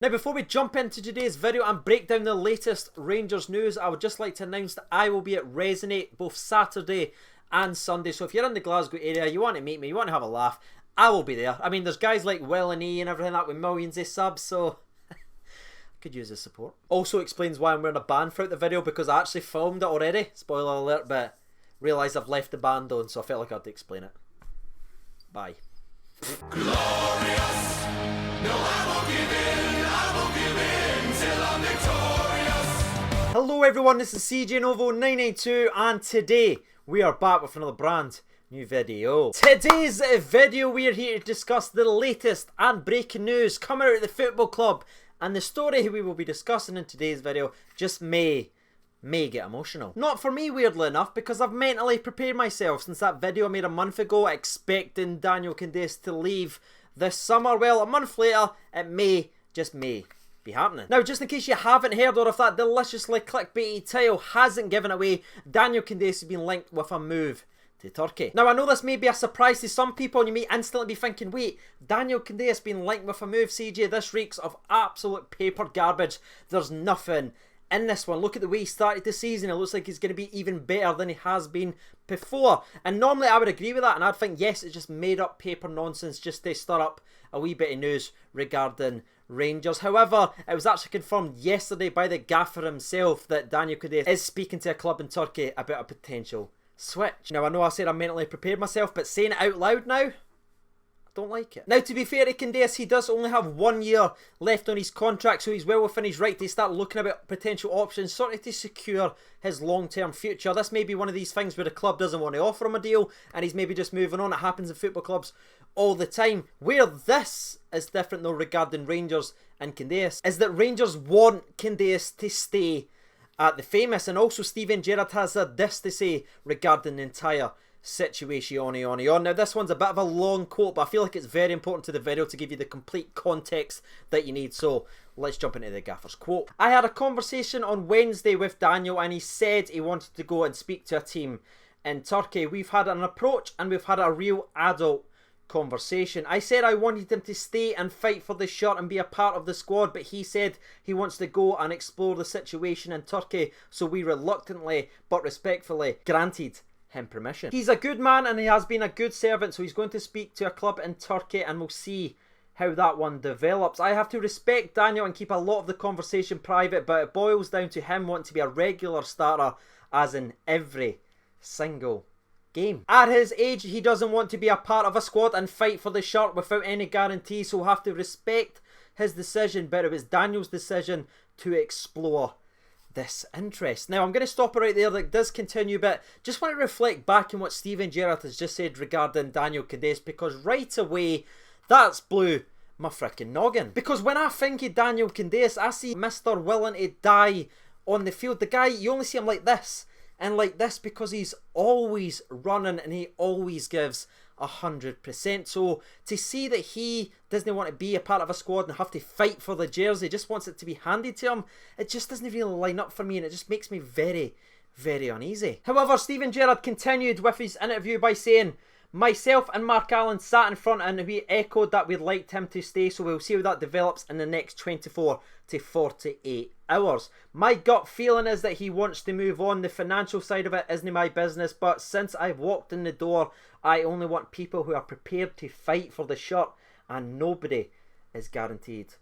Now, before we jump into today's video and break down the latest Rangers news, I would just like to announce that I will be at Resonate both Saturday and Sunday. So if you're in the Glasgow area, you want to meet me, you want to have a laugh, I will be there. I mean, there's guys like Will and E and everything like that with millions of subs, so I could use the support. Also explains why I'm wearing a band throughout the video, because I actually filmed it already. Spoiler alert, but realised I've left the band on, so I felt like I had to explain it. Bye. Glorious. No, I won't give in till I'm victorious. Hello everyone, this is CJ Novo 992 and today we are back with another brand new video. Today's video we are here to discuss the latest and breaking news coming out of the football club, and the story we will be discussing in today's video just may get emotional. Not for me, weirdly enough, because I've mentally prepared myself since that video I made a month ago expecting Daniel Candeias to leave this summer. Well, a month later, it may, just may, be happening. Now, just in case you haven't heard, or if that deliciously clickbaity title hasn't given away, Daniel Candeias has been linked with a move to Turkey. Now, I know this may be a surprise to some people, and you may instantly be thinking, wait, Daniel Candeias been linked with a move, CJ? This reeks of absolute paper garbage. There's nothing in this one. Look at the way he started the season. It looks like he's going to be even better than he has been before. And normally I would agree with that, and I'd think, yes, it's just made up paper nonsense just to stir up a wee bit of news regarding Rangers. However, it was actually confirmed yesterday by the gaffer himself that Daniel Candeias is speaking to a club in Turkey about a potential switch. Now, I know I said I mentally prepared myself, but saying it out loud now, don't like it. Now, to be fair to Candeias, he does only have 1 year left on his contract, so he's well within his right to start looking about potential options, sort of to secure his long-term future. This may be one of these things where the club doesn't want to offer him a deal, and he's maybe just moving on. It happens in football clubs all the time. Where this is different though regarding Rangers and Candeias is that Rangers want Candeias to stay at the famous, and also Steven Gerrard has this to say regarding the entire situation. Now, this one's a bit of a long quote, but I feel like it's very important to the video to give you the complete context that you need. So let's jump into the gaffer's quote. I had a conversation on Wednesday with Daniel, and he said he wanted to go and speak to a team in Turkey. We've had an approach and we've had a real adult conversation. I said I wanted him to stay and fight for the shirt and be a part of the squad, but he said he wants to go and explore the situation in Turkey, so we reluctantly but respectfully granted him permission. He's a good man and he has been a good servant, so he's going to speak to a club in Turkey and we'll see how that one develops. I have to respect Daniel and keep a lot of the conversation private, but it boils down to him wanting to be a regular starter, as in every single game. At his age, he doesn't want to be a part of a squad and fight for the shirt without any guarantee, so we'll have to respect his decision, but it was Daniel's decision to explore this interest. Now, I'm going to stop it right there. That does continue, but just want to reflect back on what Steven Gerrard has just said regarding Daniel Candeias, because right away, that's blew my freaking noggin. Because when I think of Daniel Candeias, I see Mr. willing to die on the field. The guy, you only see him like this and like this because he's always running and he always gives 100%. So to see that he doesn't want to be a part of a squad and have to fight for the jersey, just wants it to be handed to him, it just doesn't really line up for me, and it just makes me very, very uneasy. However, Steven Gerrard continued with his interview by saying, myself and Mark Allan sat in front and we echoed that we'd liked him to stay, so we'll see how that develops in the next 24 to 48 hours. My gut feeling is that he wants to move on. The financial side of it isn't my business, but since I've walked in the door, I only want people who are prepared to fight for the shirt, and nobody is guaranteed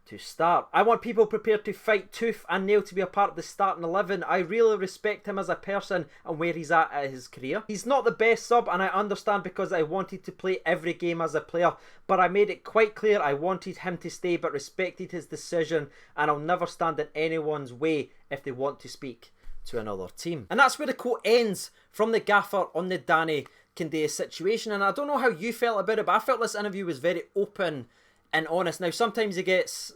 to start. I want people prepared to fight tooth and nail to be a part of the starting 11. I really respect him as a person and where he's at his career. He's not the best sub, and I understand, because I wanted to play every game as a player, but I made it quite clear I wanted him to stay but respected his decision, and I'll never stand in anyone's way if they want to speak to another team. And that's where the quote ends from the gaffer on the Danny Candeias situation. And I don't know how you felt about it, but I felt this interview was very open and honest. Now, sometimes he gets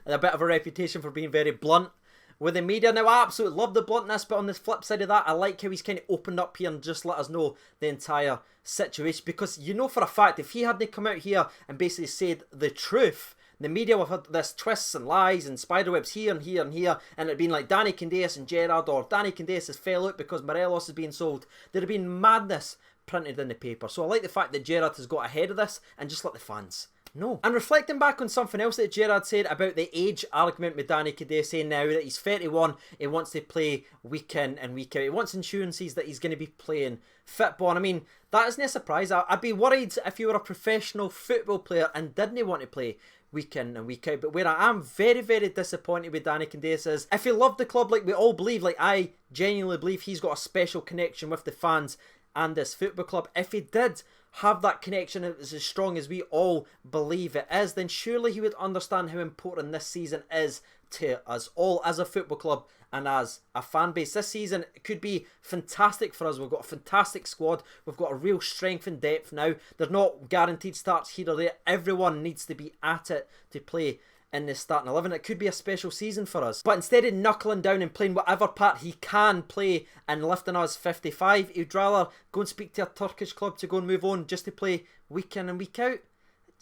a bit of a reputation for being very blunt with the media. Now, I absolutely love the bluntness, but on the flip side of that, I like how he's kind of opened up here and just let us know the entire situation, because you know for a fact if he hadn't come out here and basically said the truth, the media would have had this twists and lies and spiderwebs here and here and here, and it'd been like Danny Candeias and Gerrard, or Danny Candeias has fell out because Morelos is being sold. There'd have been madness printed in the paper. So I like the fact that Gerrard has got ahead of this and just let the fans No. And reflecting back on something else that Gerrard said about the age argument with Danny Candeias, saying now that he's 31, he wants to play week in and week out. He wants assurances that he's going to be playing football. And I mean, that isn't a surprise. I'd be worried if you were a professional football player and didn't want to play week in and week out. But where I am very, very disappointed with Danny Candeias is, if he loved the club like we all believe, like I genuinely believe he's got a special connection with the fans and this football club, if he did have that connection, it was as strong as we all believe it is, then surely he would understand how important this season is to us all as a football club and as a fan base. This season could be fantastic for us. We've got a fantastic squad. We've got a real strength and depth now. There's not guaranteed starts here or there. Everyone needs to be at it to play in this starting 11. It could be a special season for us. But instead of knuckling down and playing whatever part he can play and lifting us 55, he'd rather go and speak to a Turkish club to go and move on just to play week in and week out.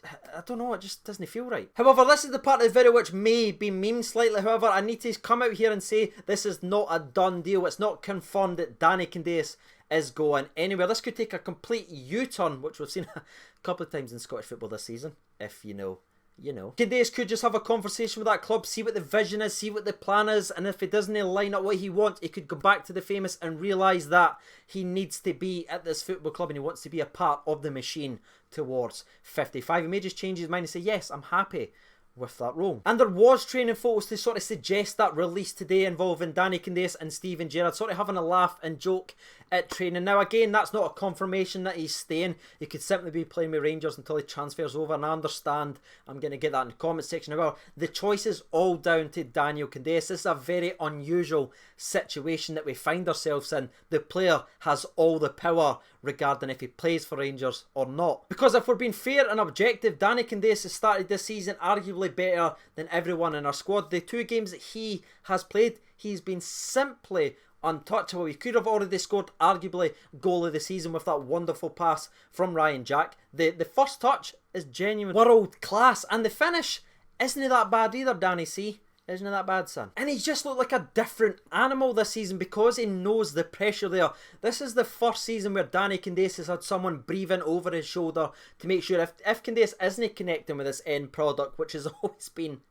I don't know, it just doesn't feel right. However, this is the part of the video which may be memed slightly. However, I need to come out here and say this is not a done deal. It's not confirmed that Danny Candeias is going anywhere. This could take a complete U-turn, which we've seen a couple of times in Scottish football this season, if you know. You know, Candeias could just have a conversation with that club, see what the vision is, see what the plan is, and if it doesn't line up what he wants, he could go back to the famous and realise that he needs to be at this football club and he wants to be a part of the machine towards 55. He may just change his mind and say, yes, I'm happy with that role. And there was training photos to sort of suggest that release today involving Danny Candeias and Steven Gerrard sort of having a laugh and joke at training. Now again, that's not a confirmation that he's staying. He could simply be playing with Rangers until he transfers over, and I understand, I'm going to get that in the comment section as well. The choice is all down to Daniel Candeias. This is a very unusual situation that we find ourselves in. The player has all the power regarding if he plays for Rangers or not. Because if we're being fair and objective, Danny Candeias has started this season arguably better than everyone in our squad. The 2 games that he has played, he's been simply untouchable. He could have already scored arguably goal of the season with that wonderful pass from Ryan Jack. The first touch is genuine world class, and the finish isn't that bad either, Danny C. Isn't it that bad, son? And he's just looked like a different animal this season because he knows the pressure there. This is the first season where Danny Candeias has had someone breathing over his shoulder to make sure if Candeias isn't connecting with this end product, which has always been,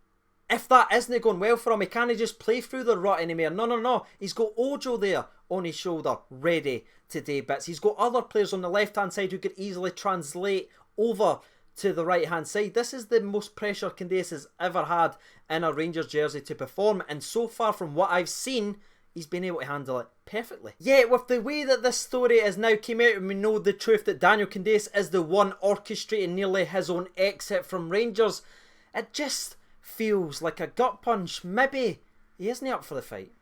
if that isn't going well for him, he can't just play through the rut anymore. No. He's got Ojo there on his shoulder, ready to do bits. He's got other players on the left-hand side who could easily translate over to the right-hand side. This is the most pressure Candeias has ever had in a Rangers jersey to perform, and so far from what I've seen, he's been able to handle it perfectly. Yet with the way that this story is now came out and we know the truth that Daniel Candeias is the one orchestrating nearly his own exit from Rangers, it just feels like a gut punch. Maybe he isn't up for the fight.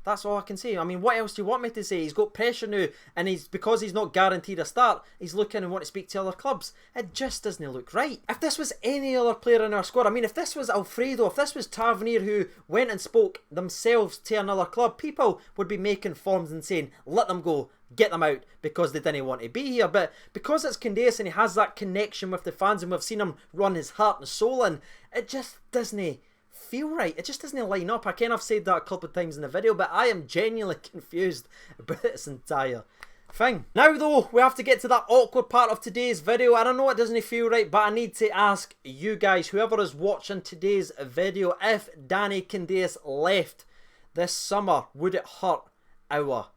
That's all I can say. I mean, what else do you want me to say? He's got pressure now, and because he's not guaranteed a start, he's looking and want to speak to other clubs. It just doesn't look right. If this was any other player in our squad, I mean, if this was Alfredo, if this was Tavernier who went and spoke themselves to another club, people would be making forms and saying, let them go, get them out, because they didn't want to be here. But because it's Candeias and he has that connection with the fans, and we've seen him run his heart and soul in, it just doesn't feel right. It just doesn't line up. I kind of said that a couple of times in the video, but I am genuinely confused about this entire thing. Now though, we have to get to that awkward part of today's video, and I know it doesn't feel right, but I need to ask you guys, whoever is watching today's video, if Danny Candeias left this summer, would it hurt our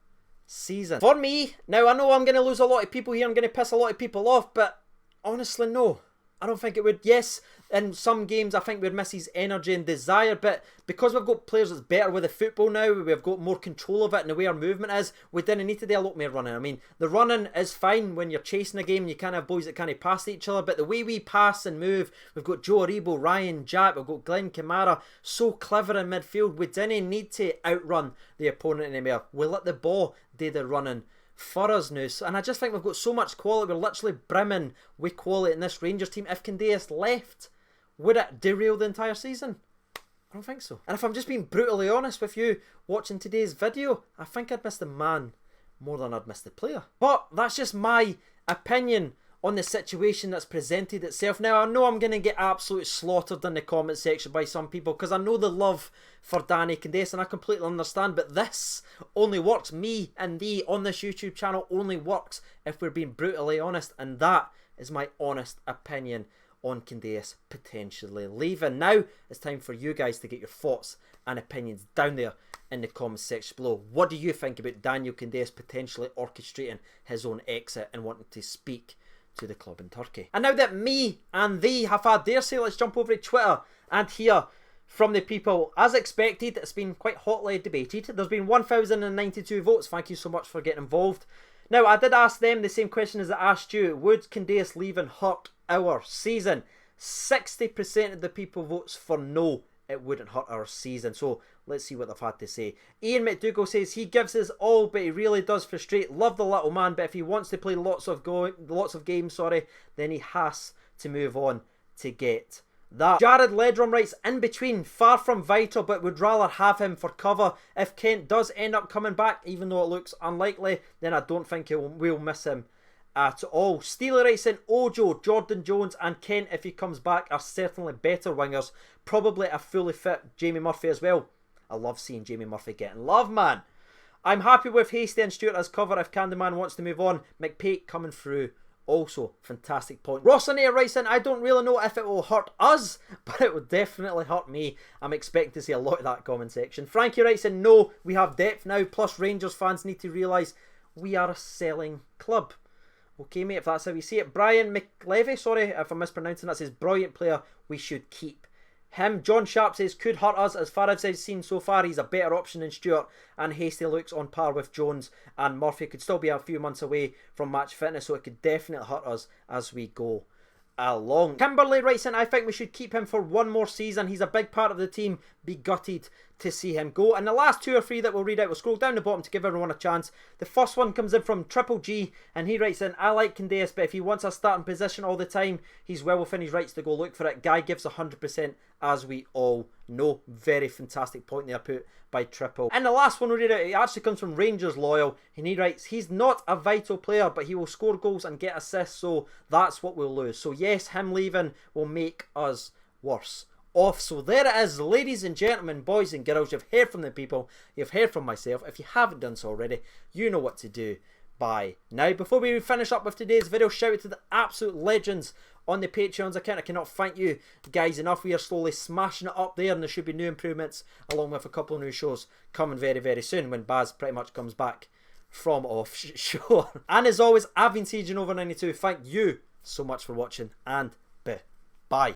season? For me, now I know I'm going to lose a lot of people here, I'm going to piss a lot of people off, but honestly no. I don't think it would. Yes, in some games I think we'd miss his energy and desire, but because we've got players that's better with the football now, we've got more control of it and the way our movement is, we didn't need to do a lot more running. I mean, the running is fine when you're chasing a game and you can't have boys that can't pass each other, but the way we pass and move, we've got Joe Aribo, Ryan Jack, we've got Glenn Kamara, so clever in midfield, we didn't need to outrun the opponent anymore. We let the ball do the running for us now, and I just think we've got so much quality. We're literally brimming with quality in this Rangers team. If Candeias left, would it derail the entire season? I don't think so. And if I'm just being brutally honest with you watching today's video, I think I'd miss the man more than I'd miss the player. But that's just my opinion on the situation that's presented itself. Now, I know I'm going to get absolutely slaughtered in the comment section by some people because I know the love for Danny Candeias and I completely understand, but this only works, me and thee on this YouTube channel only works if we're being brutally honest, and that is my honest opinion on Candeias potentially leaving. Now it's time for you guys to get your thoughts and opinions down there in the comments section below. What do you think about Daniel Candeias potentially orchestrating his own exit and wanting to speak to the club in Turkey? And now that me and thee have had their say, let's jump over to Twitter and hear from the people. As expected, it's been quite hotly debated. There's been 1,092 votes. Thank you so much for getting involved. Now, I did ask them the same question as I asked you. Would Candeias leaving hurt our season? 60% of the people votes for no, it wouldn't hurt our season. So let's see what they've had to say. Ian McDougall says he gives his all, but he really does frustrate. Love the little man, but if he wants to play lots of games, then he has to move on to get that. Jared Ledrum writes, in between, far from vital, but would rather have him for cover. If Kent does end up coming back, even though it looks unlikely, then I don't think we'll miss him at all. Steeler writes in, Ojo, Jordan Jones and Kent, if he comes back, are certainly better wingers. Probably a fully fit Jamie Murphy as well. I love seeing Jamie Murphy getting love, man. I'm happy with Hasty and Stewart as cover if Candyman wants to move on. McPake coming through. Also, fantastic point. Rossanair writes in, I don't really know if it will hurt us, but it will definitely hurt me. I'm expecting to see a lot of that comment section. Frankie writes in, no, we have depth now, plus Rangers fans need to realise we are a selling club. Okay, mate, if that's how you see it. Brian McLevy, sorry if I'm mispronouncing that, says, brilliant player, we should keep him. John Sharp says, could hurt us. As far as I've seen so far, he's a better option than Stewart, and Hasty looks on par with Jones, and Murphy could still be a few months away from match fitness, so it could definitely hurt us as we go along. Kimberly writes in, I think we should keep him for one more season. He's a big part of the team. Be gutted to see him go. And the last two or three that we'll read out, we'll scroll down the bottom to give everyone a chance. The first one comes in from Triple G, and he writes in, I like Candeias, but if he wants a starting position all the time, he's well within his rights to go look for it. Guy gives 100%, as we all know. Very fantastic point there put by Triple. And the last one we'll read out, it actually comes from Rangers Loyal, and he writes, he's not a vital player, but he will score goals and get assists, so that's what we'll lose. So yes, him leaving will make us worse off. So there it is, ladies and gentlemen, boys and girls. You've heard from the people, you've heard from myself. If you haven't done so already, you know what to do by now. Before we finish up with today's video, shout out to the absolute legends on the Patreons account. I cannot thank you guys enough. We are slowly smashing it up there, and there should be new improvements along with a couple of new shows coming very, very soon when Baz pretty much comes back from offshore. And as always, I've been CJNova92. Thank you so much for watching, and bye.